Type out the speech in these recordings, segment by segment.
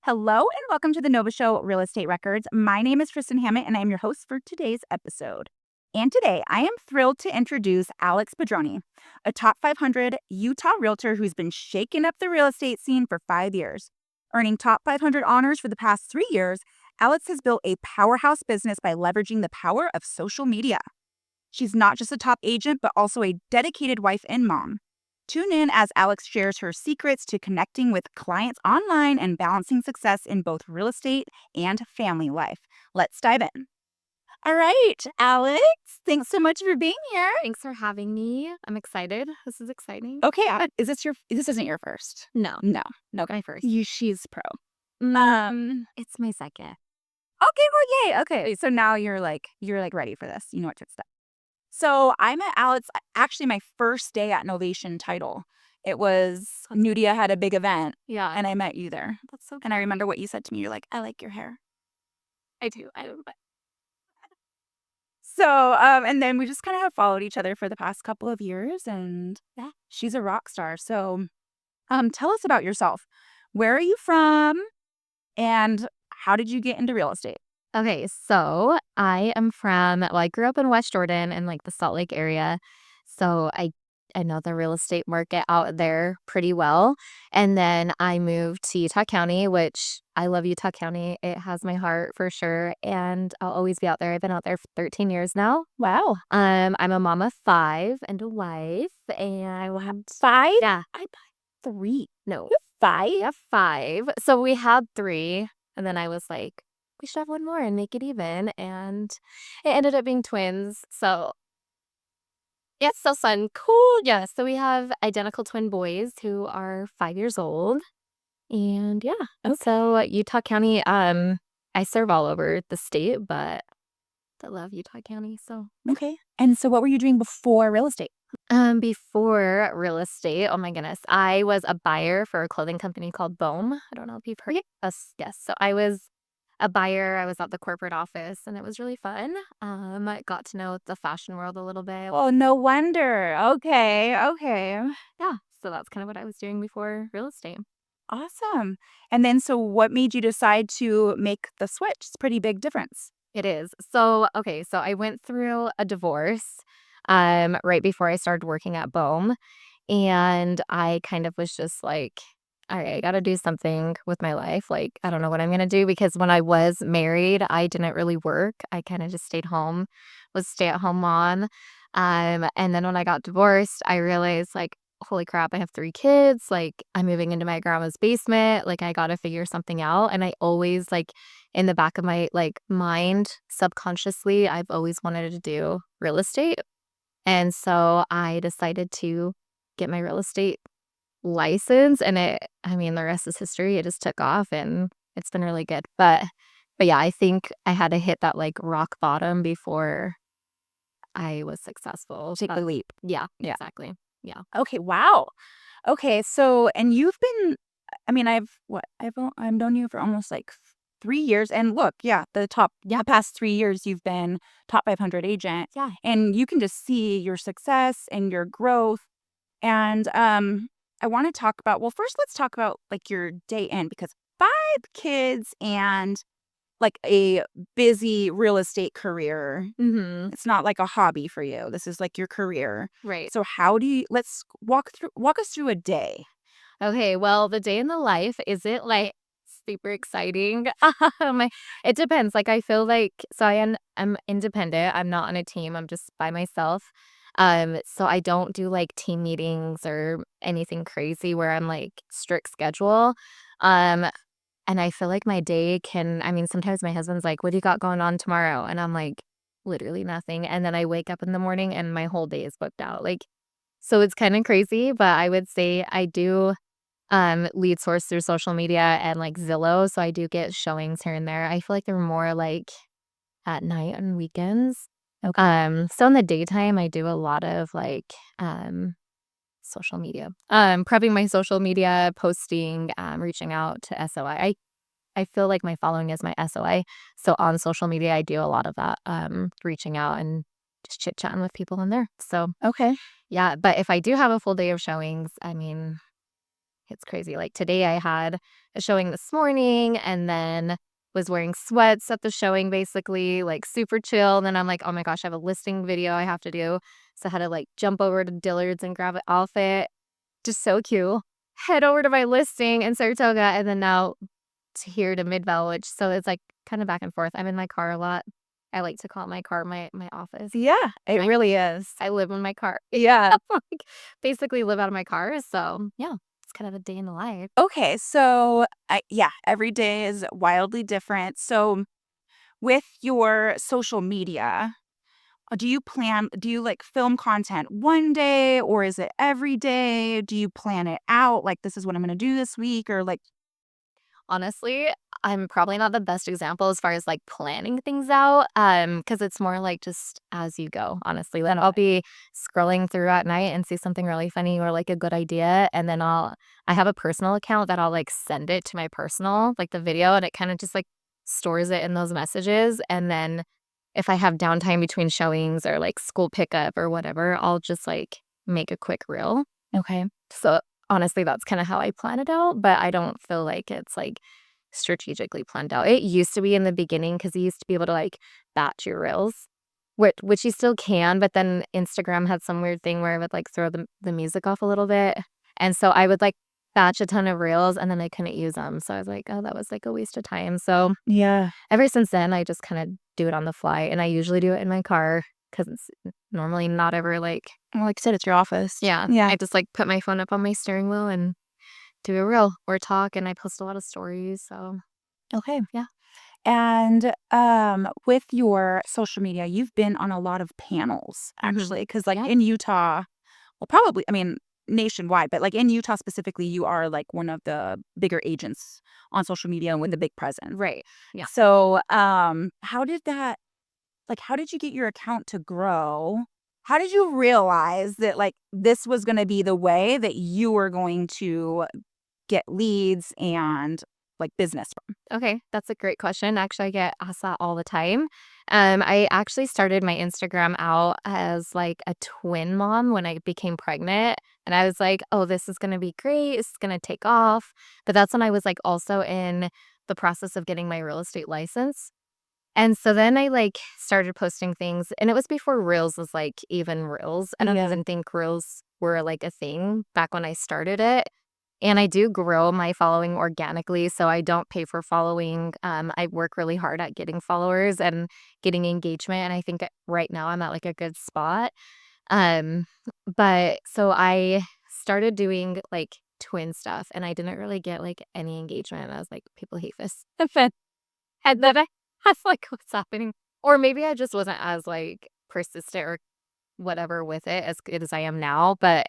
Hello and welcome to the Nova Show Real Estate Records. My name is Kristen Hammett and I am your host for today's episode. And today I am thrilled to introduce Alex Padroni, a top 500 Utah realtor who's been shaking up the real estate scene for 5 years. Earning top 500 honors for the past 3 years, Alex has built a powerhouse business by leveraging the power of social media. She's not just a top agent, but also a dedicated wife and mom. Tune in as Alex shares her secrets to connecting with clients online and balancing success in both real estate and family life. Let's dive in. All right, Alex, thanks so much for being here. Thanks for having me. I'm excited. This is exciting. Okay, this isn't your first? No, No, my first. she's pro. It's my second. Okay, well, yay. Okay, so now you're ready for this. You know what to expect. So I met Alex actually my first day at Novation Title. It was Nudia had a big event Yeah, and I met you there. that's so And I remember what you said to me. You're like, I like your hair. I do. I don't. So, and then we just kind of have followed each other for the past couple of years, and yeah, she's a rock star. So, tell us about yourself. Where are you from, and how did you get into real estate? Okay, so I am from. Well, I grew up in West Jordan in like the Salt Lake area, so I know the real estate market out there pretty well. And then I moved to Utah County, which I love Utah County. It has my heart for sure, and I'll always be out there. I've been out there for 13 years now. Wow, I'm a mom of 5 and a wife, and I will have 5? yeah, I buy 3. no, You have 5? we have 5. So we had 3, and then I was like, "We should have 1 more and make it even," and it ended up being twins, so yeah, it's so fun. Cool, yeah, so we have identical twin boys who are 5 years old, and yeah, and Okay. so Utah County, I serve all over the state, but I love Utah County, so Okay. And so, what were you doing before real estate? Before real estate, oh my goodness, I was a buyer for a clothing company called Bohm. I don't know if you've heard Okay. us. Yes. So I was a buyer. I was at the corporate office and it was really fun. I got to know the fashion world a little bit. Oh, no wonder. Okay. Okay. Yeah. So that's kind of what I was doing before real estate. Awesome. And then, so what made you decide to make the switch? It's a pretty big difference. It is. So, okay. So I went through a divorce right before I started working at Bohm. And I kind of was just like, all right, I got to do something with my life. Like, I don't know what I'm going to do because when I was married, I didn't really work. I kind of just stayed home, was stay-at-home mom. And then when I got divorced, I realized like, holy crap, I have 3 kids. Like, I'm moving into my grandma's basement. Like, I got to figure something out. And I always like in the back of my like mind, subconsciously, I've always wanted to do real estate. And so I decided to get my real estate license and I mean, the rest is history. It just took off and it's been really good. But yeah, I think I had to hit that like rock bottom before I was successful. Take the leap. Yeah, Yeah. exactly. Yeah. Okay. Wow. Okay. So, and you've been, I mean, I've known you for almost like 3 years. And look, yeah, the past 3 years, you've been top 500 agent. Yeah. And you can just see your success and your growth. And I want to talk about, well, first, let's talk about like your day in because 5 kids and like a busy real estate career. Mhm. It's not like a hobby for you. This is like your career. Right. So let's walk us through a day. Okay, well, the day in the life, is it like super exciting? Um, it depends. Like I feel like so I'm independent. I'm not on a team. I'm just by myself. So I don't do like team meetings or anything crazy where I'm like strict schedule. Um, and I feel like my day can I mean, sometimes my husband's like, "What do you got going on tomorrow?" And I'm like, "Literally nothing." And then I wake up in the morning and my whole day is booked out. Like so it's kind of crazy, but I would say I do lead source through social media and, like, Zillow, so I do get showings here and there. I feel like they're more, like, at night and weekends. Okay. So in the daytime, I do a lot of, like, social media. Prepping my social media, posting, reaching out to SOI. I feel like my following is my SOI, so on social media, I do a lot of that, reaching out and just chit-chatting with people in there. So, Okay. yeah, but if I do have a full day of showings, I mean it's crazy. Like today I had a showing this morning and then was wearing sweats at the showing, basically, like super chill. And then I'm like, oh my gosh, I have a listing video I have to do. So I had to like jump over to Dillard's and grab an outfit. Just so cute. Head over to my listing in Saratoga and then now to here to Midvale, which so it's like kind of back and forth. I'm in my car a lot. I like to call my car my office. Yeah, it I really is. I live in my car. Yeah. Like, basically live out of my car, so, yeah, it's kind of a day in the life. Okay, so yeah, every day is wildly different. So with your social media, do you like film content one day or is it every day? Do you plan it out? Like, this is what I'm going to do this week or like, Honestly, I'm probably not the best example as far as, like, planning things out, because it's more like just as you go, honestly. Then I'll be scrolling through at night and see something really funny or, like, a good idea, and then I have a personal account that I'll, like, send it to my personal, like, the video, and it kinda just, like, stores it in those messages, and then if I have downtime between showings or, like, school pickup or whatever, I'll just, like, make a quick reel. okay. So, honestly, that's kinda how I plan it out, but I don't feel like it's, like, strategically planned out. It used to be in the beginning because you used to be able to, like, batch your reels, which you still can, but then Instagram had some weird thing where it would, like, throw the music off a little bit, and so I would, like, batch a ton of reels, and then I couldn't use them, so I was like, "Oh, that was, like, a waste of time." So, Yeah. ever since then, I just kinda do it on the fly, and I usually do it in my car because it's normally not ever, like Well, like I said, it's your office. yeah, Yeah. I just, like, put my phone up on my steering wheel and do a reel or talk, and I post a lot of stories, so Okay. yeah. And with your social media, you've been on a lot of panels Mhm. actually, because like Yeah. in Utah, well, probably, I mean, nationwide, but like in Utah specifically, you are like one of the bigger agents on social media and with a big presence. Right. Yeah. So, how did you get your account to grow? How did you realize that like this was going to be the way that you were going to get leads and like business from? Okay, that's a great question. Actually, I get asked that all the time. I actually started my Instagram out as like a twin mom when I became pregnant. And I was like, oh, this is going to be great. It's going to take off. But that's when I was like also in the process of getting my real estate license. And so then I like started posting things and it was before Reels was like even Reels. I don't Yeah. even think Reels were like a thing back when I started it. And I do grow my following organically, so I don't pay for following. I work really hard at getting followers and getting engagement, and I think right now I'm at like a good spot. Um, but so I started doing like twin stuff, and I didn't really get like any engagement. I was like, people hate this. And then I was like, what's happening? Or maybe I just wasn't as like persistent or whatever with it as good as I am now, but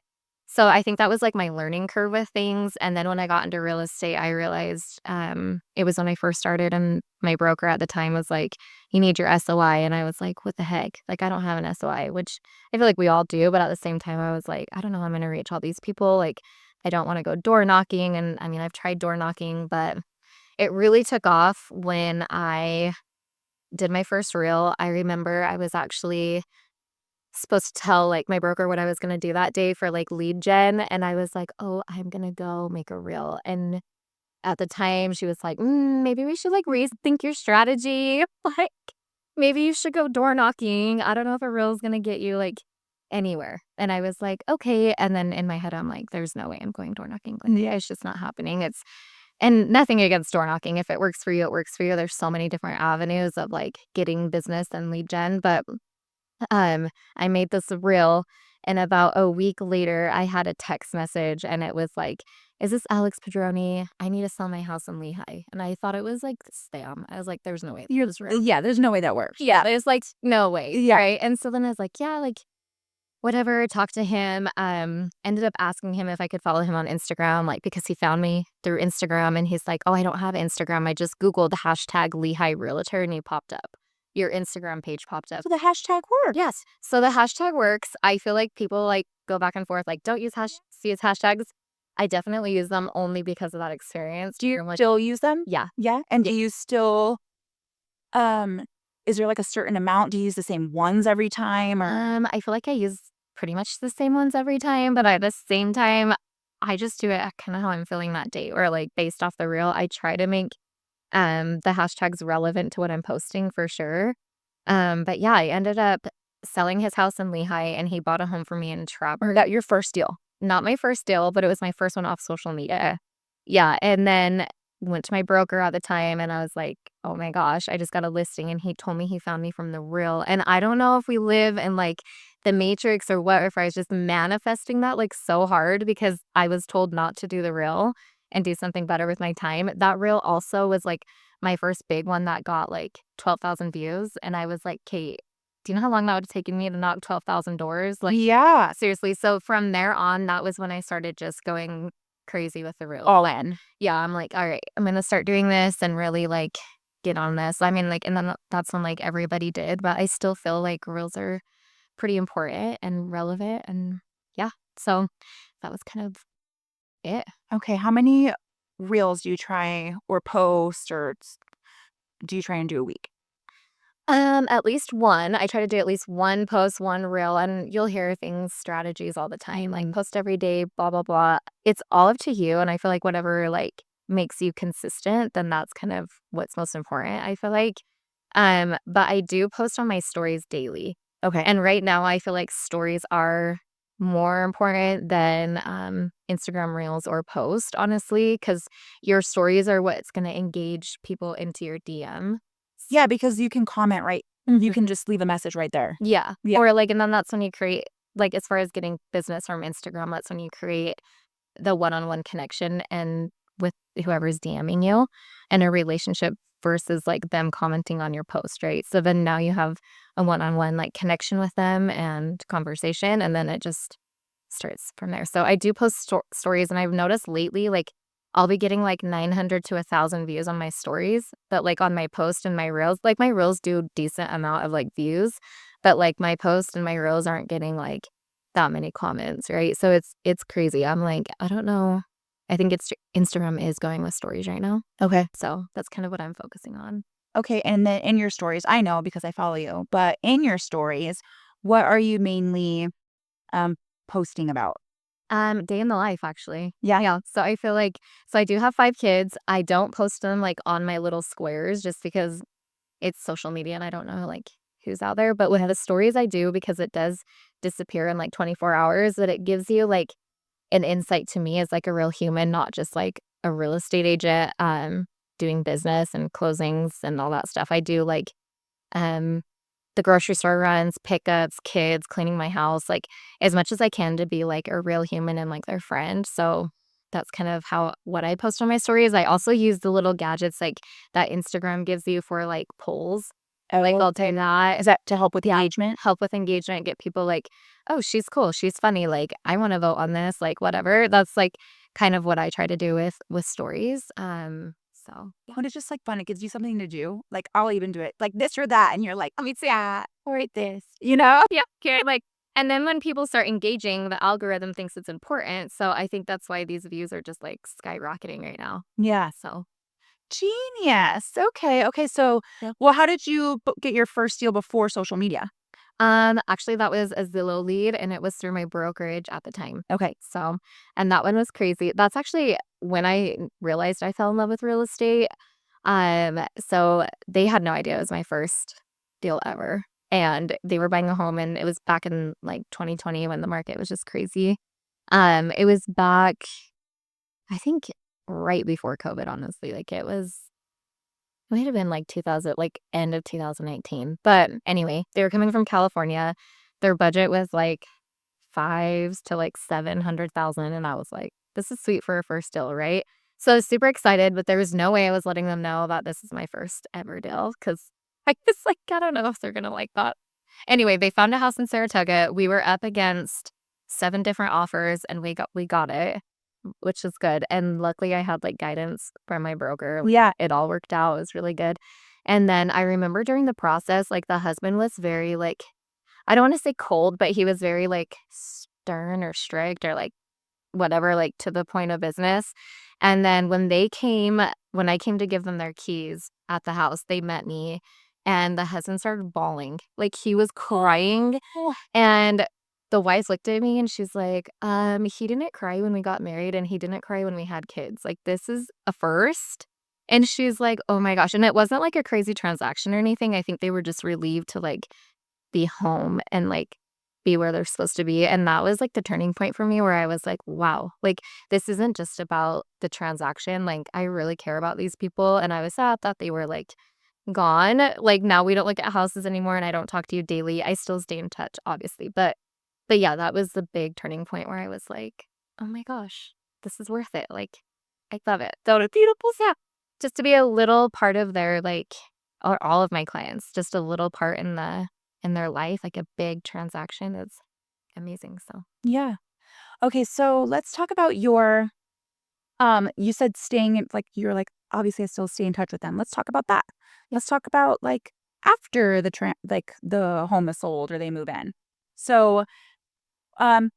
so I think that was, like, my learning curve with things, and then when I got into real estate, I realized, it was when I first started, and my broker at the time was like, "You need your SOI," and I was like, "What the heck?" Like, I don't have an SOI, which I feel like we all do, but at the same time, I was like, "I don't know how I'm gonna reach all these people," like, I don't wanna go door knocking, and, I mean, I've tried door knocking, but it really took off when I did my first reel. I remember I was actually supposed to tell, like, my broker what I was gonna do that day for, like, lead gen, and I was like, "Oh, I'm gonna go make a reel," and at the time, she was like, maybe we should, like, rethink your strategy, like, maybe you should go door knocking. I don't know if a reel is gonna get you, like, anywhere," and I was like, "Okay," and then in my head, I'm like, "There's no way I'm going door knocking, like, Yeah. it's just not happening." It's and nothing against door knocking. If it works for you, it works for you. There's so many different avenues of, like, getting business and lead gen, but I made this reel, and about a week later, I had a text message, and it was like, "Is this Alex Padroni? I need to sell my house in Lehigh." And I thought it was like spam. I was like, "There's no way You're this is real." yeah, there's no way that works. Yeah, there's like no way, Yeah. right? And so then I was like, "Yeah, like whatever." Talked to him. Ended up asking him if I could follow him on Instagram, like because he found me through Instagram, and he's like, "Oh, I don't have Instagram. I just googled hashtag Lehigh Realtor, and you popped up. Your Instagram page popped up." So the hashtag works. Yes. So the hashtag works. I feel like people like go back and forth, like, don't use hashtags. I definitely use them only because of that experience. Do you I'm like, still use them? yeah. Yeah. And Yeah. do you still um is there like a certain amount? Do you use the same ones every time or I feel like I use pretty much the same ones every time, but at the same time, I just do it kind of how I'm feeling that day or like based off the reel. I try to make the hashtags relevant to what I'm posting for sure. But yeah, I ended up selling his house in Lehigh and he bought a home for me in Traverse. Got your first deal. Not my first deal, but it was my first one off social media. Yeah, and then went to my broker at the time and I was like, "Oh my gosh, I just got a listing," and he told me he found me from the Real, and I don't know if we live in, like, the Matrix or what, if I was just manifesting that, like, so hard because I was told not to do the Real and do something better with my time. That Reel also was, like, my first big one that got, like, 12,000 views, and I was like, "Kate, do you know how long that would have taken me to knock 12,000 doors?" Like, Yeah. seriously, so from there on, that was when I started just going crazy with the Reels. All in. Yeah, I'm like, "All right, I'm gonna start doing this and really, like, get on this." I mean, like and then that's when, like, everybody did, but I still feel like Reels are pretty important and relevant, and yeah, so that was kind of it. Okay, how many reels do you try or post or do you try and do a week? At least one. I try to do at least one post, one reel, and you'll hear things, strategies all the time, like post every day, blah, blah, blah. It's all up to you. And I feel like whatever like makes you consistent, then that's kind of what's most important, I feel like. But I do post on my stories daily. Okay. And right now I feel like stories are more important than Instagram reels or post, honestly, because your stories are what's gonna engage people into your DM. Yeah, because you can comment right. You Mhm. can just leave a message right there. Yeah. Yeah. Or, like and then that's when you create like, as far as getting business from Instagram, that's when you create the one-on-one connection and with whoever's DMing you and a relationship versus, like, them commenting on your post, right? So then now you have a one-on-one, like, connection with them and conversation, and then it just starts from there. So I do post stories, and I've noticed lately, like, I'll be getting, like, 900 to 1,000 views on my stories, but, like, on my post and my reels like, my reels do decent amount of, like, views, but, like, my post and my reels aren't getting, like, that many comments, right? So it's crazy. I'm like, I don't know. I think it's Instagram is going with stories right now. Okay. So that's kind of what I'm focusing on. Okay. And then in your stories, I know because I follow you, but in your stories, what are you mainly um posting about? Day in the life, actually. Yeah. Yeah. So I feel like so I do have 5 kids. I don't post them like on my little squares just because it's social media and I don't know like who's out there. But with the stories I do because it does disappear in like 24 hours, that it gives you like an insight to me as like a real human, not just like a real estate agent doing business and closings and all that stuff. I do like um the grocery store runs, pickups, kids, cleaning my house, like as much as I can to be like a real human and like their friend. So that's kind of how what I post on my stories. I also use the little gadgets like that Instagram gives you for like polls. Like Oh, I'll do that. is that to help with Yeah, engagement? help with engagement, get people like, "Oh, she's cool, she's funny, like, I wanna vote on this," like, whatever. That's, like, kind of what I try to do with stories, so yeah. But it's just like fun. It gives you something to do. Like I'll even do it like this or that, and you're like, let me see that or eat this. You know? Yeah, okay, like and then when people start engaging, the algorithm thinks it's important, so I think that's why these views are just, like, skyrocketing right now, Yeah. so Genius. Okay. Okay. So, yeah. well, how did you get your first deal before social media? Actually, that was a Zillow lead, and it was through my brokerage at the time. Okay. So and that one was crazy. That's actually when I realized I fell in love with real estate. So they had no idea it was my first deal ever, and they were buying a home, and it was back in, like, 2020 when the market was just crazy. It was back, I think, right before COVID, honestly, like, it might have been, like, 2000 like, end of 2018, but anyway, they were coming from California. Their budget was, like, 5s to, like, 700,000, and I was like, "This is sweet for a first deal, right?" So I was super excited, but there was no way I was letting them know that this is my first ever deal because I was like, "I don't know if they're gonna like that." Anyway, they found a house in Saratoga. We were up against 7 different offers, and we got it, which is good, and luckily, I had, like, guidance from my broker. Yeah. It all worked out, it was really good, and then I remember during the process, like, the husband was very, like I don't wanna say cold, but he was very, like, stern or strict or, like, whatever, like, to the point of business, and then when I came to give them their keys at the house, they met me, and the husband started bawling, like, he was crying, Oh, and the wife looked at me and she's like, he didn't cry when we got married and he didn't cry when we had kids. Like, this is a first." And she's like, "Oh my gosh." And it wasn't like a crazy transaction or anything. I think they were just relieved to like be home and like be where they're supposed to be. And that was like the turning point for me where I was like, wow, like this isn't just about the transaction. Like, I really care about these people. And I was sad that they were like gone. Like, now we don't look at houses anymore and I don't talk to you daily. I still stay in touch, obviously. But yeah, that was the big turning point where I was like, oh my gosh, this is worth it. Like, I love it. So the beautiful, yeah. Just to be a little part of their like, or all of my clients, just a little part in their life, like a big transaction is amazing. So Yeah. Okay, so let's talk about your you said staying in like you're like obviously I still stay in touch with them. Let's talk about that. Let's talk about like after like the home is sold or they move in. So, um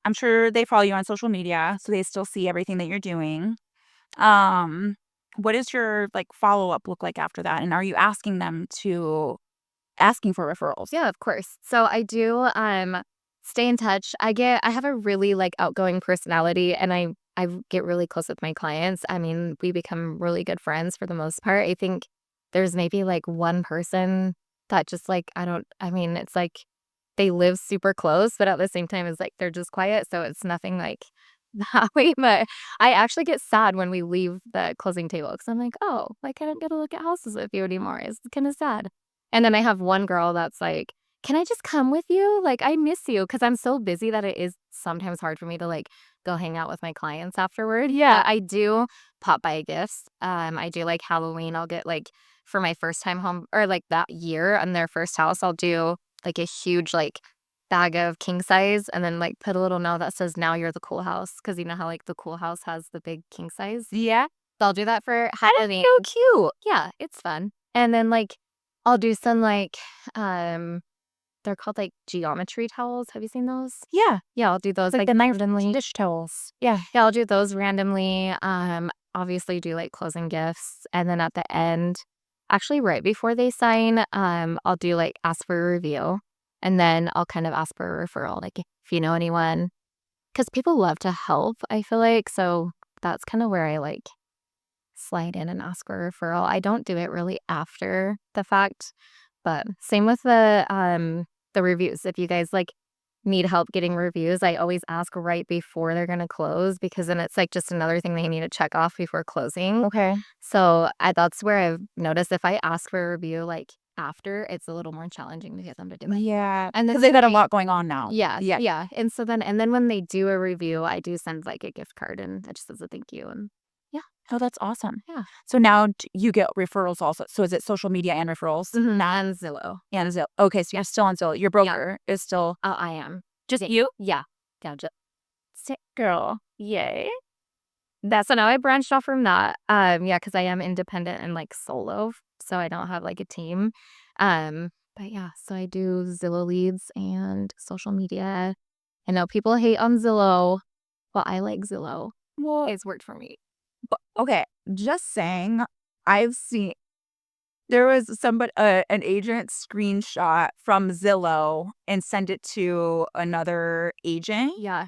I'm sure they follow you on social media, so they still see everything that you're doing. Um what does your like follow-up look like after that? And are you asking for referrals? yeah, of course. So I do stay in touch. I have a really like outgoing personality and I get really close with my clients. I mean, we become really good friends for the most part. I think there's maybe like one person that just like I mean, it's like they live super close, but at the same time it's like they're just quiet, so it's nothing like that way. But I actually get sad when we leave the closing table because I'm like, oh, like I don't get to look at houses with you anymore. It's kind of sad. And then I have one girl that's like, "Can I just come with you? Like, I miss you." Because I'm so busy that it is sometimes hard for me to, like, go hang out with my clients afterward. Yeah. I do pop by gifts. I do, like, Halloween, I'll get, like for my first time home or, like, that year on their first house, I'll do, like, a huge, like, bag of king size and then, like, put a little note that says, "Now you're the cool house," because you know how, like, the cool house has the big king size? Yeah. So I'll do that for That is Halloween. so cute. Yeah, it's fun. And then, like, I'll do some, like, um, they're called, like, geometry towels. Have you seen those? Yeah. Yeah, I'll do those, It's like like, the nice randomly. dish towels. Yeah. Yeah, I'll do those randomly. Obviously do, like, closing gifts, and then at the end actually, right before they sign, I'll do, like, ask for a review, and then I'll kind of ask for a referral, like, if you know anyone, because people love to help, I feel like, so that's kinda where I, like, slide in and ask for a referral. I don't do it really after the fact, but same with the reviews. If you guys like need help getting reviews, I always ask right before they're gonna close because then it's like just another thing they need to check off before closing. Okay. So that's where I've noticed if I ask for a review like after, it's a little more challenging to get them to do it. Yeah, And then because they've got a lot going on now. yeah, Yeah. yeah. And then when they do a review, I do send like a gift card and it just says a thank you and yeah, Oh, that's awesome. yeah. So now you get referrals also. So is it social media and referrals? Mhm, and Zillow. And Zillow. Okay, so you're still on Zillow. Your Yeah. broker is still Oh, I am. just Yeah. you? Yeah. Yeah, Sick girl. Yay. so now I branched off from that. Yeah, because I am independent and, like, solo, so I don't have, like, a team. But yeah, so I do Zillow leads and social media. I know people hate on Zillow, but I like Zillow. Well, It's worked for me. okay, just saying, I've seen there was somebody an agent screenshot from Zillow and sent it to another agent. Yeah.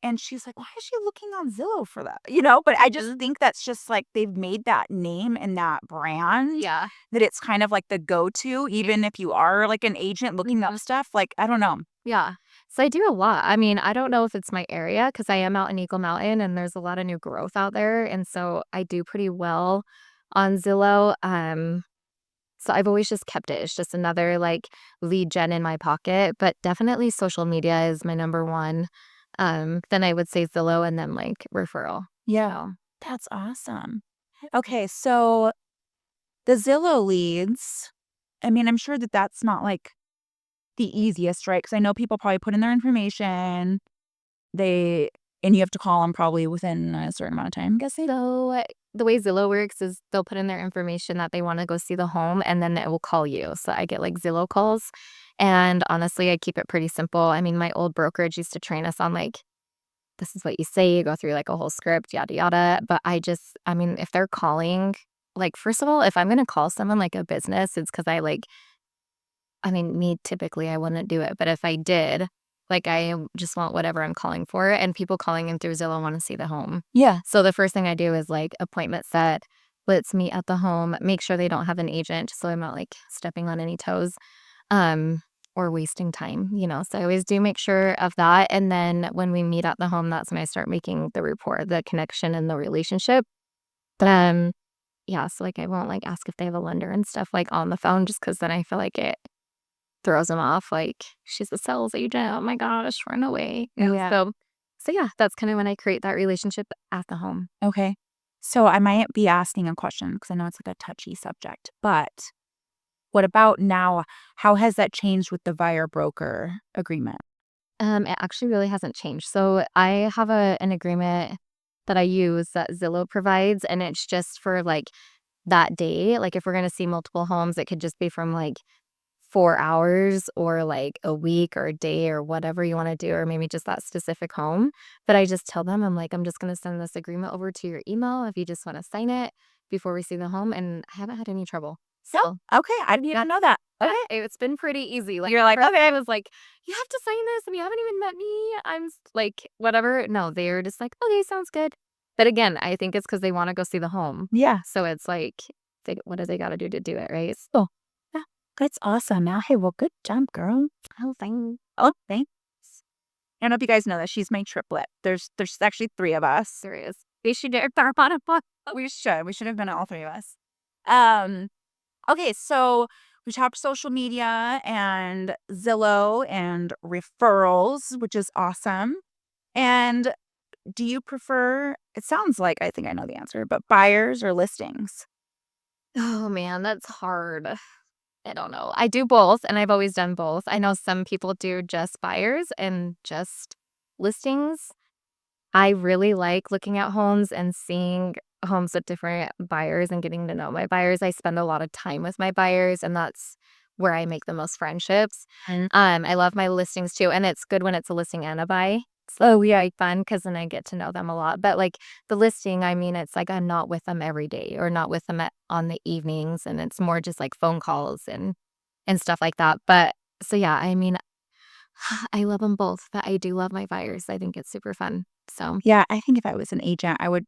And she's like, "Why is she looking on Zillow for that?" You know? But I just Mhm. think that's just, like, they've made that name and that brand Yeah. that it's kind of like the go-to even if you are, like, an agent looking up Mhm. stuff, like, I don't know. Yeah. So I do a lot. I mean, I don't know if it's my area because I am out in Eagle Mountain and there's a lot of new growth out there, and so I do pretty well on Zillow. So I've always just kept it. It's just another like lead gen in my pocket, but definitely social media is my number one. Then I would say Zillow and then like referral. Yeah. So That's awesome. Okay, so the Zillow leads, I mean, I'm sure that that's not, like, the easiest, right? Because I know people probably put in their information, they and you have to call them probably within a certain amount of time, I'm guessing? so the way Zillow works is they'll put in their information that they want to go see the home and then it will call you. So I get like Zillow calls. And honestly, I keep it pretty simple. I mean, my old brokerage used to train us on like this is what you say, you go through like a whole script, yada yada. But I mean, if they're calling, like, first of all, if I'm gonna call someone like a business, it's because I like, I mean, me typically I wouldn't do it, but if I did, Like, I just want whatever I'm calling for, and people calling in through Zillow wanna see the home. Yeah. So the first thing I do is, like, appointment set, let's meet at the home, make sure they don't have an agent so I'm not, like, stepping on any toes, um, or wasting time, So I always do make sure of that, and then when we meet at the home, that's when I start making the rapport, the connection, and the relationship. But, yeah, so, like, I won't, like, ask if they have a lender and stuff, like, on the phone just because then I feel like it throws them off, like, "She's a sales agent, oh my gosh, run away." Yeah. So yeah, that's kinda when I create that relationship at the home. Okay. So I might be asking a question because I know it's like a touchy subject, but what about now? How has that changed with the buyer broker agreement? It actually really hasn't changed. So I have an agreement that I use that Zillow provides, and it's just for, like, that day. Like, if we're gonna see multiple homes, it could just be from, like, 4 hours or, like, a week or a day or whatever you wanna do, or maybe just that specific home. But I just tell them, I'm like, "I'm just gonna send this agreement over to your email if you just wanna sign it before we see the home," and I haven't had any trouble. Oh, So, okay. I didn't yeah, even know that. yeah, Okay. it's been pretty easy. Like, You're like, first okay. I was like, "You have to sign this, and you haven't even met me." Like, whatever. No, they're just like, "Okay, sounds good." But again, I think it's because they wanna go see the home. Yeah. So it's like, what do they gotta do to do it, right? Oh, yeah. That's awesome. Now, hey, well, good job, girl. Oh, thanks. Oh, thanks. I don't know if you guys know that she's my triplet. There's actually three of us. There is. They should do our on a book. We should. We should have been all three of us. Um, okay, so we talked social media and Zillow and referrals, which is awesome. And do you prefer, it sounds like I think I know the answer, but buyers or listings? Oh, man, that's hard. I don't know. I do both, and I've always done both. I know some people do just buyers and just listings. I really like looking at homes and seeing homes with different buyers and getting to know my buyers. I spend a lot of time with my buyers, and that's where I make the most friendships. Mm. I love my listings too, and it's good when it's a listing and a buy. So yeah, like fun because then I get to know them a lot. But like the listing, I mean, it's like I'm not with them every day or not with them on the evenings, and it's more just like phone calls and stuff like that. But so yeah, I mean, I love them both, but I do love my buyers. I think it's super fun. So Yeah, I think if I was an agent, I would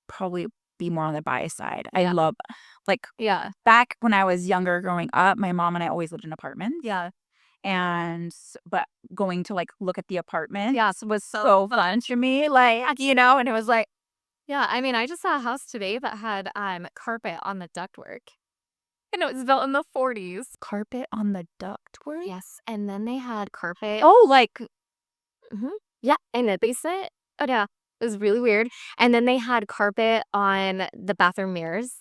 probably be more on the buy side. I yeah, love, like, yeah, back when I was younger growing up, my mom and I always lived in apartments. yeah, But going to, like, look at the apartments yeah. was so fun to me, like, and it was like, Yeah, I mean, I just saw a house today that had carpet on the ductwork, and it was built in the 40s. carpet on the ductwork? Yes, and then they had carpet. Oh, like, Mhm. Yeah, in the basement. Oh, yeah. It was really weird. And then they had carpet on the bathroom mirrors,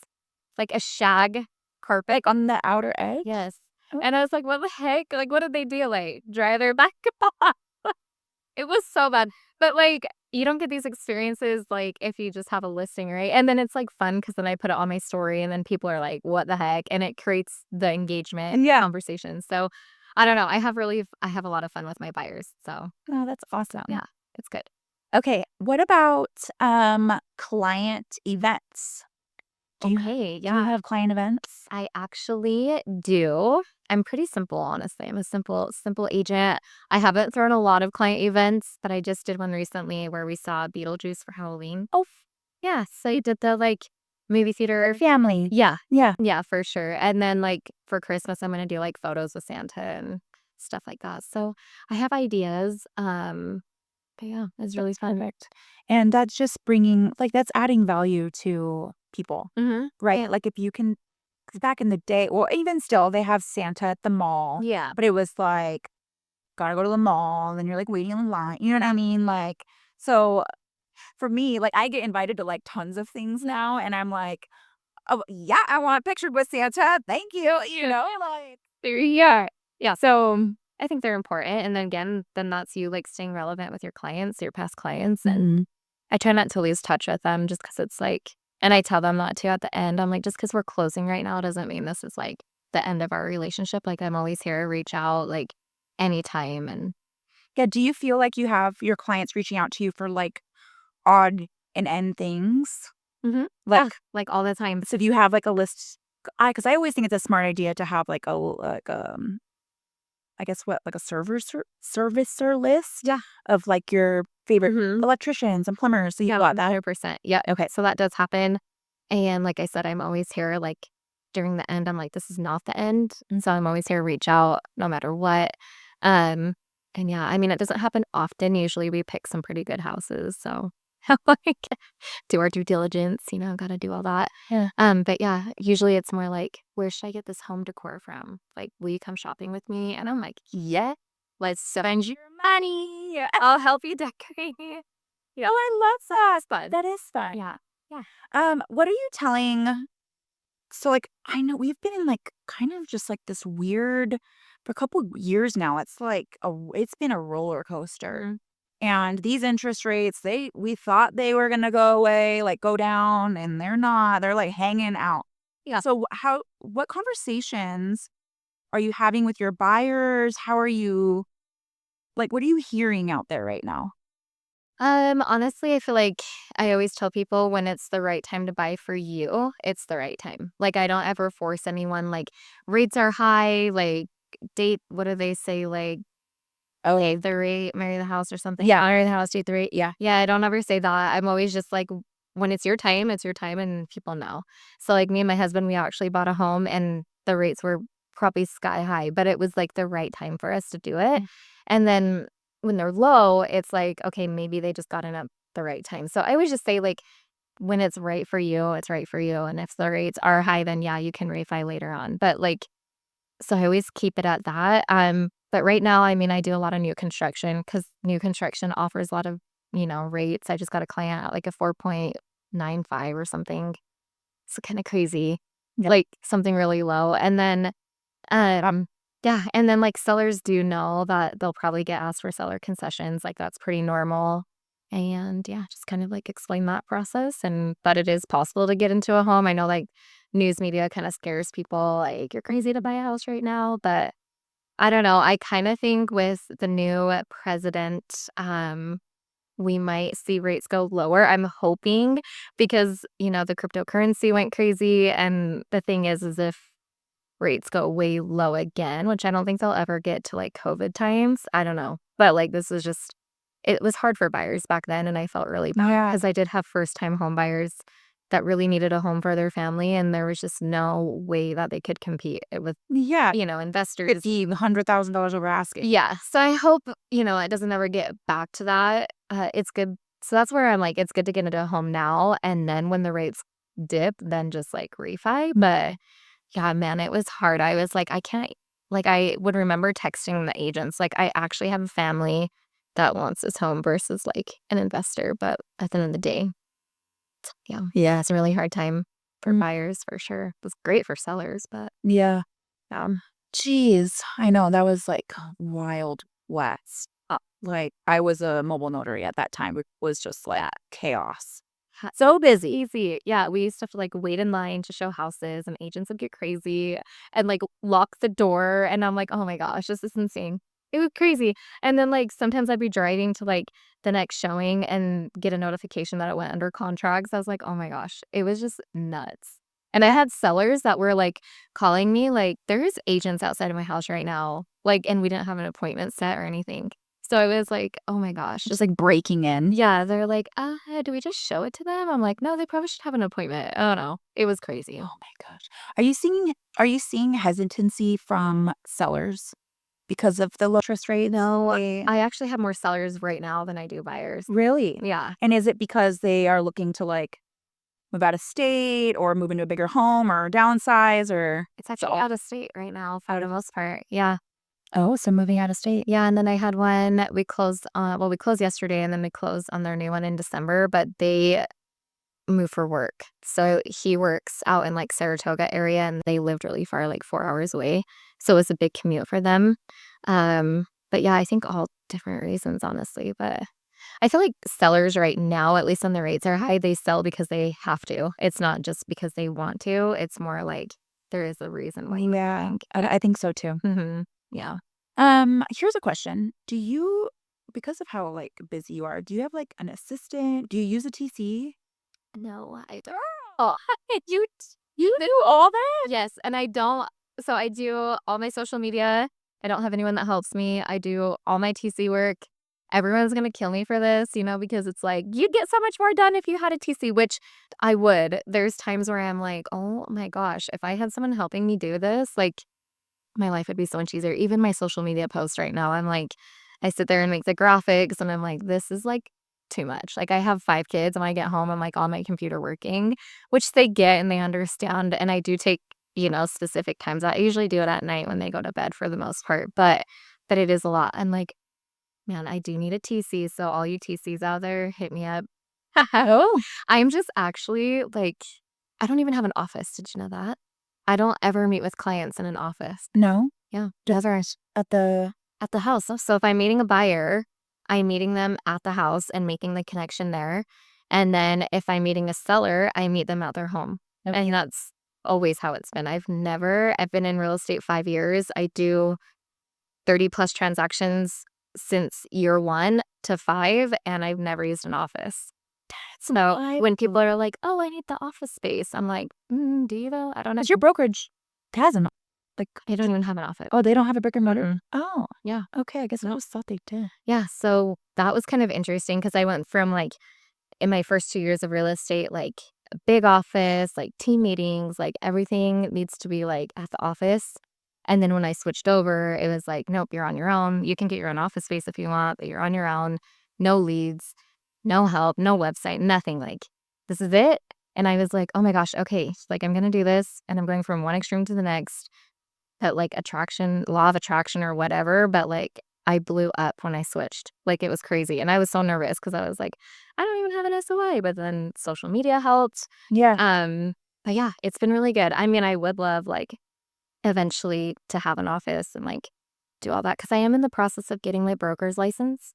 like a shag carpet. on the outer edge? Yes. Oh. And I was like, "What the heck? Like, what did they do? Like, dry their basketball?" It was so bad. But, like, you don't get these experiences, like, if you just have a listing, right? And then it's, like, fun because then I put it on my story, and then people are like, "What the heck?" And it creates the engagement Yeah. conversation. So, I don't know. I have a lot of fun with my buyers. So, Oh, that's awesome. yeah, it's good. Okay, what about, client events? Okay, Do you yeah. have client events? I actually do. I'm pretty simple, honestly. I'm a simple agent. I haven't thrown a lot of client events, but I just did one recently where we saw Beetlejuice for Halloween. Oh, Yeah, so you did the, like, movie for theater. family. Yeah, Yeah. yeah, for sure, and then, like, for Christmas, I'm gonna do, like, photos with Santa and stuff like that, so I have ideas, but yeah, it's really fun. Perfect. And that's just bringing, like, that's adding value to people, Mhm. right? Like, if you can, 'cause back in the day, well, even still, they have Santa at the mall, Yeah. but it was like, gotta go to the mall, and you're, like, waiting in line, you know what I mean? Like, so for me, like, I get invited to, like, tons of things now, and I'm like, "Oh, yeah, I want pictured with Santa, thank you," like. There you are. Yeah, so I think they're important, and then again, then that's you, like, staying relevant with your clients, your past clients, and Mhm. I try not to lose touch with them just because it's like and I tell them that too at the end. I'm like, "Just because 'cause we're closing right now doesn't mean this is, like, the end of our relationship, like, I'm always here, reach out, like, anytime," and Yeah, do you feel like you have your clients reaching out to you for, like, odd and end things? Mhm. Like, Yeah, like, all the time. so do you have, like, a list? Because I always think it's a smart idea to have, like, I guess what, like a servicer list Yeah. of like your favorite Mhm. electricians and plumbers. So you Yeah, got that. 100%. Yeah. Okay. So that does happen. And like I said, I'm always here, like, during the end, I'm like, "This is not the end." And so I'm always here to reach out no matter what. Um, and yeah, I mean, it doesn't happen often. Usually we pick some pretty good houses, so like, do our due diligence, gotta do all that. Yeah. But yeah, usually it's more like, "Where should I get this home decor from? Like, will you come shopping with me?" And I'm like, "Yeah, let's spend your money. I'll help you decorate." Yeah. Oh, I love that. It's fun. That is fun. Yeah. Yeah. What are you telling so, like, I know we've been in, like, kind of just, like, this weird for a couple years now, it's like it's been a roller coaster, Mhm. and these interest rates, we thought they were gonna go away, like, go down, and they're not, they're, like, hanging out. Yeah. So, what conversations are you having with your buyers? How are you like, what are you hearing out there right now? Honestly, I feel like I always tell people when it's the right time to buy for you, it's the right time. Like, I don't ever force anyone, like, rates are high, like, date, what do they say? Like, Oh, save the rate, marry the house or something. yeah, marry the house, date the rate, yeah. Yeah, I don't ever say that. I'm always just like, when it's your time, and people know. So, like, me and my husband, we actually bought a home, and the rates were probably sky high, but it was, like, the right time for us to do it. Mm. And then when they're low, it's like, okay, maybe they just got in at the right time. So I always just say, like, when it's right for you, it's right for you. And if the rates are high, then yeah, you can refi later on. But like, so I always keep it at that. But right now, I mean, I do a lot of new construction because new construction offers a lot of, rates. I just got a client at like a 4.95 or something. It's kind of crazy, Yep. like something really low. And then, um, yeah, and then like sellers do know that they'll probably get asked for seller concessions. Like that's pretty normal. And yeah, just kind of like explain that process and that it is possible to get into a home. I know like news media kind of scares people like you're crazy to buy a house right now, but I don't know. I kind of think with the new president, we might see rates go lower. I'm hoping because, the cryptocurrency went crazy. And the thing is if rates go way low again, which I don't think they'll ever get to like COVID times. I don't know. But like this is just it was hard for buyers back then and I felt really bad Yeah. because I did have first time home buyers that really needed a home for their family and there was just no way that they could compete with, Yeah. investors. $100,000 over asking. Yeah. So I hope, it doesn't ever get back to that. It's good. So that's where I'm like, it's good to get into a home now. And then when the rates dip, then just like refi. But yeah, man, it was hard. I was like, I can't like, I would remember texting the agents, like, I actually have a family that wants this home versus, like, an investor, but at the end of the day, yeah, Yeah. it's a really hard time for Mm, buyers for sure. It's great for sellers, but yeah. yeah. Jeez, I know, that was, like, Wild West. Like, I was a mobile notary at that time, it was just, like, Yeah. chaos. Ha So busy. Easy. Yeah, we used to have to, like, wait in line to show houses, and agents would get crazy and, like, lock the door, and I'm like, "Oh my gosh, this is insane." It was crazy, and then, like, sometimes I'd be driving to, like, the next showing and get a notification that it went under contracts. I was like, "Oh my gosh." It was just nuts, and I had sellers that were, like, calling me, like, "There's agents outside of my house right now," like, and we didn't have an appointment set or anything. So I was like, "Oh my gosh." Just, like, breaking in. Yeah, they're like, do we just show it to them?" I'm like, "No, they probably should have an appointment." I don't know. It was crazy. Oh my gosh. Are you seeing hesitancy from sellers because of the low interest rates? No, They I actually have more sellers right now than I do buyers. Really? Yeah. And is it because they are looking to, like, move out of state or move into a bigger home or downsize or It's actually out of state right now for out the of most part. Yeah. Oh, so moving out of state. Yeah, and then I had one we closed on we closed yesterday and then we closed on their new one in December, but they moved for work. So he works out in like Saratoga area and they lived really far, like 4 hours away. So it was a big commute for them. But yeah, I think all different reasons, honestly. But I feel like sellers right now, at least when the rates are high, they sell because they have to. It's not just because they want to. It's more like there is a reason why. Yeah, I think so too. Hmm. Yeah. Here's a question. Because of how, like, busy you are, do you have, like, an assistant? Do you use a TC? No, I don't. Oh, you do all that? Yes, and I don't. So I do all my social media. I don't have anyone that helps me. I do all my TC work. Everyone's gonna kill me for this, because it's like, you'd get so much more done if you had a TC, which I would. There's times where I'm like, oh my gosh, if I had someone helping me do this, like my life would be so much easier. Even my social media posts right now, I'm like, I sit there and make the graphics and I'm like, this is like too much. Like I have 5 kids and when I get home, I'm like on my computer working, which they get and they understand. And I do take, specific times. I usually do it at night when they go to bed for the most part, but it is a lot. And like, man, I do need a TC. So all you TCs out there, hit me up. Oh, I'm just actually like, I don't even have an office. Did you know that? I don't ever meet with clients in an office. no. Yeah, Just never. at the At the house. So if I'm meeting a buyer, I'm meeting them at the house and making the connection there. And then if I'm meeting a seller, I meet them at their home. Okay. And that's always how it's been. I've been in real estate 5 years. I do 30 plus transactions since year 1 to 5, and I've never used an office. So why? when people are like, oh, I need the office space, I'm like, do you though? I don't know. Because your brokerage has an like I don't even have an office. oh, they don't have a brick and mortar? Mm-mm. Oh, Yeah. okay. I guess I No. always thought they did. Yeah. So that was kind of interesting because I went from like in my first 2 years of real estate, like a big office, like team meetings, like everything needs to be like at the office. And then when I switched over, it was like, nope, you're on your own. You can get your own office space if you want, but you're on your own. No leads, no help, no website, nothing. Like, this is it. And I was like, oh my gosh, okay, like I'm going to do this. And I'm going from one extreme to the next. That like law of attraction or whatever. But like, I blew up when I switched. Like, it was crazy. And I was so nervous because I was like, I don't even have an SOI. But then social media helped. Yeah. But yeah, it's been really good. I mean, I would love like eventually to have an office and like do all that because I am in the process of getting my broker's license.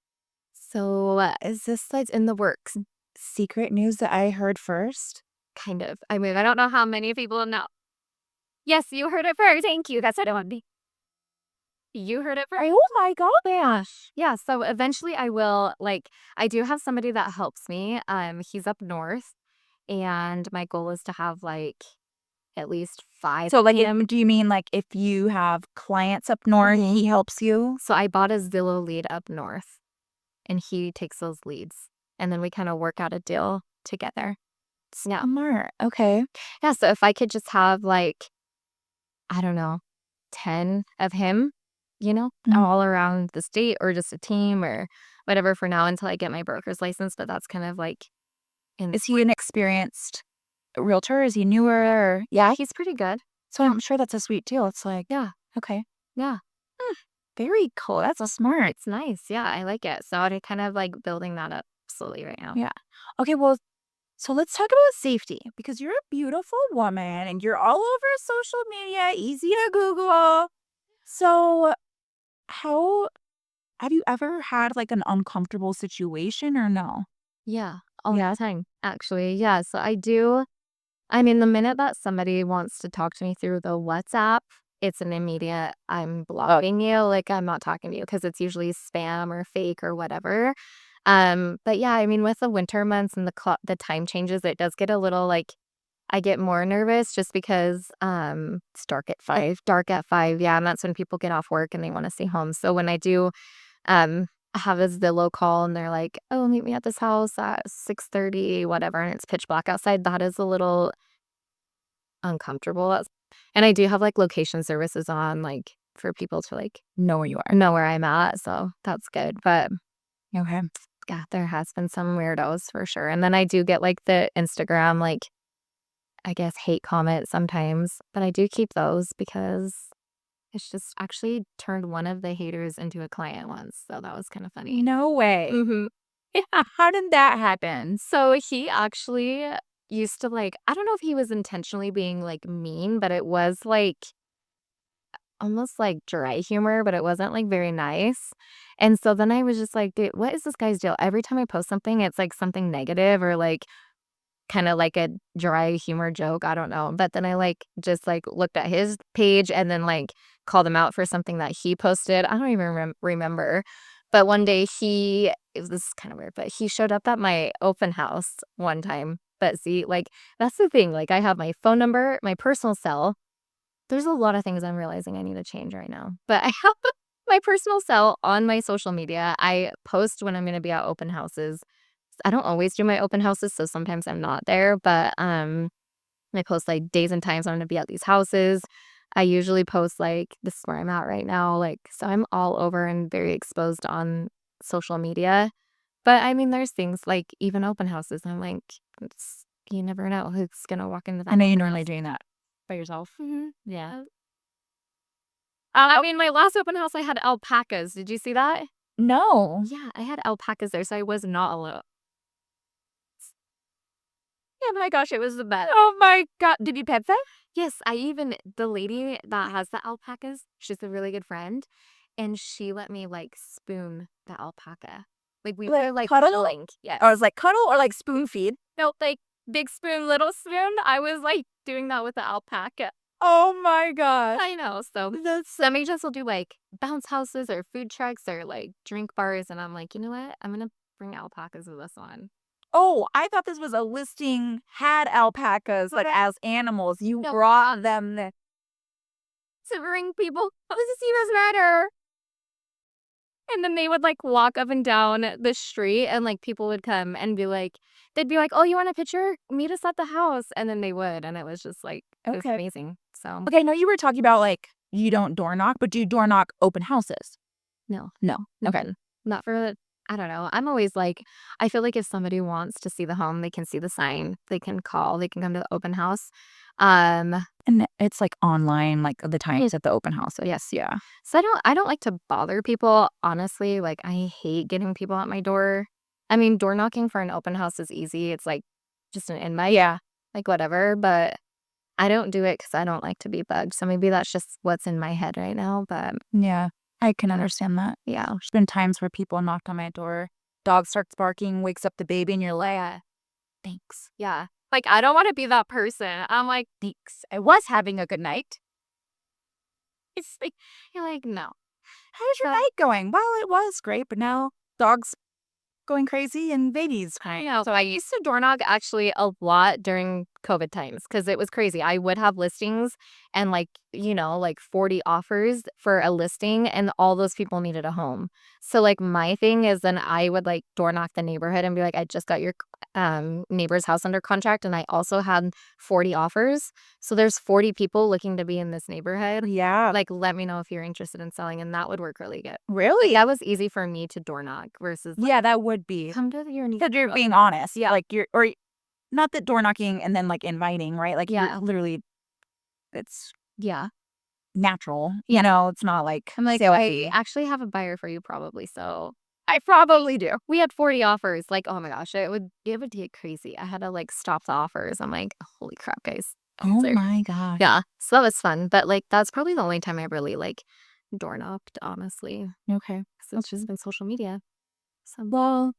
So Is this like it's in the works, secret news that I heard first? kind of. I mean, I don't know how many people know. Yes, you heard it first. Thank you. That's what I want to be. You heard it first. Oh my gosh. Yeah, so eventually I will like I do have somebody that helps me. He's up north and my goal is to have like at least 5 So like PM. do you mean like if you have clients up north, he helps you? So I bought a Zillow lead up north and he takes those leads and then we kind of work out a deal together. Yeah. Smart. Okay. Yeah, so if I could just have like I don't know, 10 of him, Mhm. all around the state or just a team or whatever for now until I get my broker's license. But that's kind of like in, Is he an experienced realtor? Is he newer? Or yeah. he's pretty good. So I'm sure that's a sweet deal. It's like, Yeah. okay. Yeah. Very cool. That's smart. It's nice. Yeah. I like it. So I'm kind of like building that up slowly right now. Yeah. Okay, well, so let's talk about safety because you're a beautiful woman and you're all over social media, easy to Google. So, how have you ever had like an uncomfortable situation or no? Yeah. All Yeah. the time, actually. Yeah. So I do. I mean, the minute that somebody wants to talk to me through the WhatsApp, it's an immediate, I'm blocking you. Like, I'm not talking to you because it's usually spam or fake or whatever. But yeah, I mean, with the winter months and the time changes, it does get a little like I get more nervous just because it's dark at 5. Yeah, and that's when people get off work and they want to stay home. So when I do have a Zillow call and they're like, "Oh, meet me at this house at 6:30, whatever," and it's pitch black outside, that is a little uncomfortable. And I do have like location services on, like for people to like Know where you are. know where I'm at, so that's good. But Okay. yeah, there has been some weirdos for sure. And then I do get like the Instagram, like I guess hate comments sometimes, but I do keep those because it's just actually turned one of the haters into a client once, so that was kind of funny. No way. Mhm. How did that happen? So he actually used to like I don't know if he was intentionally being like mean, but it was like almost like dry humor, but it wasn't like very nice. And so then I was just like, dude, what is this guy's deal? Every time I post something, it's like something negative or like kind of like a dry humor joke. I don't know. But then I like just like looked at his page and then like called him out for something that he posted. I don't even remember. But one day this is kind of weird, but he showed up at my open house one time. But see, like, that's the thing. Like, I have my phone number, my personal cell, There's a lot of things I'm realizing I need to change right now. But I have my personal cell on my social media. I post when I'm gonna be at open houses. I don't always do my open houses, so sometimes I'm not there, but, I post, like, days and times I'm gonna be at these houses. I usually post, like, "This is where I'm at right now," like, so I'm all over and very exposed on social media. But, I mean, there's things like even open houses, I'm like, it's you never know who's gonna walk into I that know you're open normally house. doing that by yourself. Mhm. Yeah. I mean, my last open house, I had alpacas. Did you see that? No. Yeah, I had alpacas there, so I was not alone. Oh my gosh, it was the best. Oh my god. Did you pet them? Yes, the lady that has the alpacas, she's a really good friend, and she let me, like, spoon the alpaca. Like, we Like were, like, cuddle? pulling. I Yes. was like cuddle or like spoon feed? No, like, big spoon, little spoon. I was, like, doing that with the alpaca. Oh my gosh. I know, so That's some agents will do, like, bounce houses or food trucks or, like, drink bars, and I'm like, "You know what? I'm gonna bring alpacas to this one." Oh, I thought this was a listing had alpacas, like, as animals. You No, brought them the to bring people, "Oh, this is murder." And then they would, like, walk up and down the street, and, like, people would come and be like they'd be like, "Oh, you want a picture? Meet us at the house." And then they would, and it was just, like it was Okay. amazing. So, Okay, I know you were talking about, like, you don't door knock, but do you door knock open houses? no. No. Okay. Mm-mm. Not for I don't know. I'm always like I feel like if somebody wants to see the home, they can see the sign, they can call, they can come to the open house. Um, And it's, like, online, like, the it times at the open house. So yes, yeah. so I don't like to bother people, honestly, like, I hate getting people at my door. I mean, door knocking for an open house is easy, it's, like, just an invite, Yeah. like, whatever, but I don't do it because I don't like to be bugged, so maybe that's just what's in my head right now, but Yeah. I can understand that. yeah. There's been times where people knocked on my door, dog starts barking, wakes up the baby, and you're like, "Thanks. Yeah. Like, I don't wanna be that person. I'm like, Thanks. I was having a good night. it's like you're like, "No." How's your But night going?" "Well, it was great, but now dog's going crazy and baby's crying." you know, So I used to door knock actually a lot during COVID times because it was crazy. I would have listings and like, 40 offers for a listing and all those people needed a home. So like my thing is then I would like door knock the neighborhood and be like, I just got your neighbor's house under contract and I also had 40 offers. So there's 40 people looking to be in this neighborhood. yeah. Like, let me know if you're interested in selling, and that would work really good. Really? That was easy for me to door knock versus like, Yeah, that would be. come to your Because you're neighborhood. being honest. Yeah. Like, you're or not that door knocking and then, like, inviting, right? Like, you're Yeah. literally it's Yeah. natural, Yeah. It's not like I'm like, I salesy. actually have a buyer for you probably, so I probably do. we had 40 offers, like, oh my gosh, it would get crazy. I had to, like, stop the offers. I'm like, "Holy crap, guys." Oh So my gosh. yeah, so that was fun, but, like, that's probably the only time I really, like, door knocked, honestly, Okay. 'cause it's just been social media. So Well,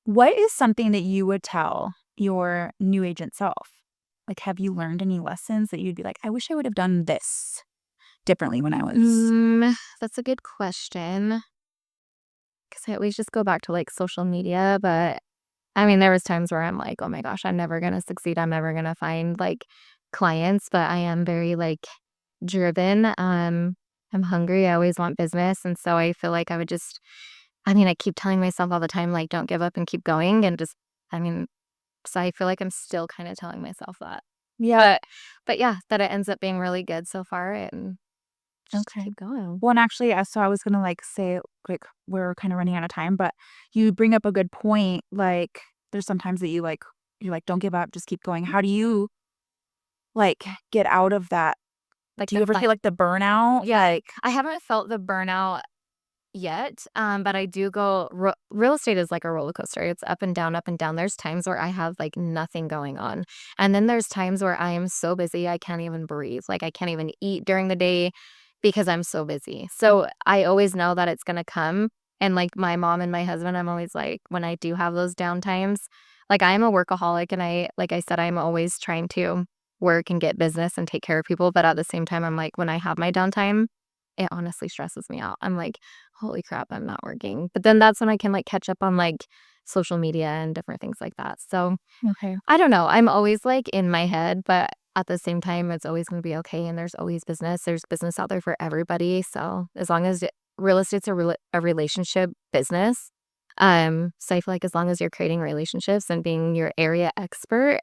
what is something that you would tell your new agent self? Like, have you learned any lessons that you'd be like, "I wish I would have done this differently when I was" that's a good question. 'Cause I always just go back to, like, social media, but, I mean, there was times where I'm like, "Oh my gosh, I'm never gonna succeed, I'm never gonna find, like, clients," but I am very, like, driven, I'm hungry, I always want business, and so I feel like I would just I mean, I keep telling myself all the time, like, "Don't give up and keep going," and just I mean, so I feel like I'm still kinda telling myself that. Yeah. But yeah, that it ends up being really good so far and just Okay. keep going. Well, and actually, so I was gonna, like, say, like, we're kinda running out of time, but you bring up a good point, like, there's sometimes that you're like, "Don't give up, just keep going." How do you, like, get out of that? Like, Do you the ever fi feel like the burnout? Yeah, Like I haven't felt the burnout yet, but I do go real estate is like a roller coaster. It's up and down, up and down. There's times where I have like nothing going on. And then there's times where I am so busy I can't even breathe. Like I can't even eat during the day because I'm so busy. So I always know that it's going to come. And like my mom and my husband, I'm always like when I do have those down times, like I'm a workaholic and I like I said I'm always trying to work and get business and take care of people, but at the same time I'm like when I have my downtime, it honestly stresses me out. I'm like holy crap, I'm not working. But then that's when I can like catch up on like social media and different things like that. So okay. I don't know. I'm always like in my head, but at the same time, it's always going to be okay. And there's always business. There's business out there for everybody. So as long as real estate's a relationship business. So I feel like as long as you're creating relationships and being your area expert,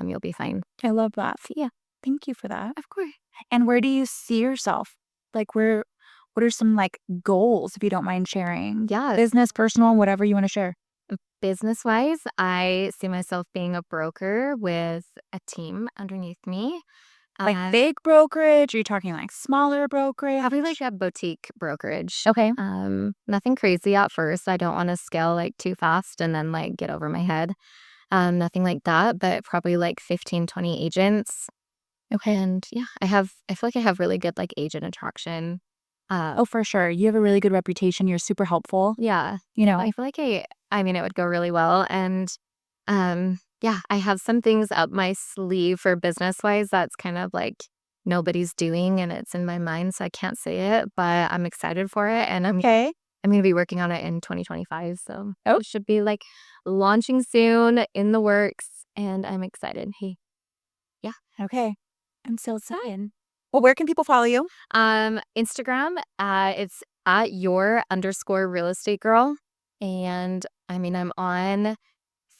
you'll be fine. I love that. Yeah, Thank you for that. of course. And where do you see yourself? Like, what are some like goals, if you don't mind sharing? Yeah. Business, personal, whatever you want to share. Business wise, I see myself being a broker with a team underneath me. Like big brokerage? Are you talking like smaller brokerage? Probably like a boutique brokerage. Okay. Nothing crazy at first. I don't want to scale like too fast and then like get over my head. Nothing like that, but probably like 15, 20 agents. Okay. And yeah, I feel like I have really good like agent attraction. Oh, for sure. You have a really good reputation. You're super helpful. Yeah. You know, I feel like I mean, it would go really well. And yeah, I have some things up my sleeve for business wise that's kind of like nobody's doing and it's in my mind, so I can't say it, but I'm excited for it. And okay. I'm going to be working on it in 2025. So Oh. it should be like launching soon, in the works, and I'm excited. Hey. Yeah. Okay. I'm so excited. Well, where can people follow you? Instagram, it's at @your_real estate girl. And I mean, I'm on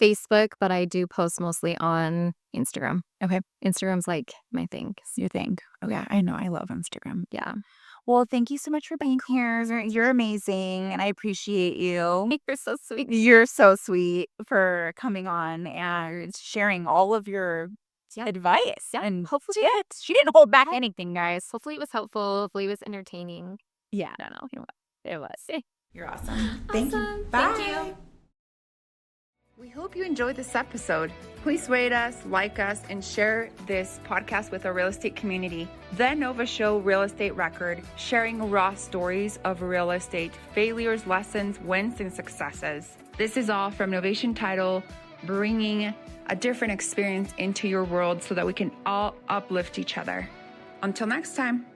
Facebook, but I do post mostly on Instagram. Okay. Instagram's like my thing. Your thing. Oh, yeah. I know. I love Instagram. Yeah. Well, thank you so much for being here. You're amazing, and I appreciate you. You're so sweet. You're so sweet for coming on and sharing all of your advice. Yeah. And Hopefully she didn't hold back anything, guys. Hopefully it was helpful. Hopefully it was entertaining. Yeah. I don't know. You know what? It was. You're awesome. Thank you. Awesome. Bye. Thank you. We hope you enjoyed this episode. Please rate us, like us, and share this podcast with our real estate community. The Nova Show Real Estate Record, sharing raw stories of real estate, failures, lessons, wins, and successes. This is all from Novation Title, bringing a different experience into your world so that we can all uplift each other. Until next time.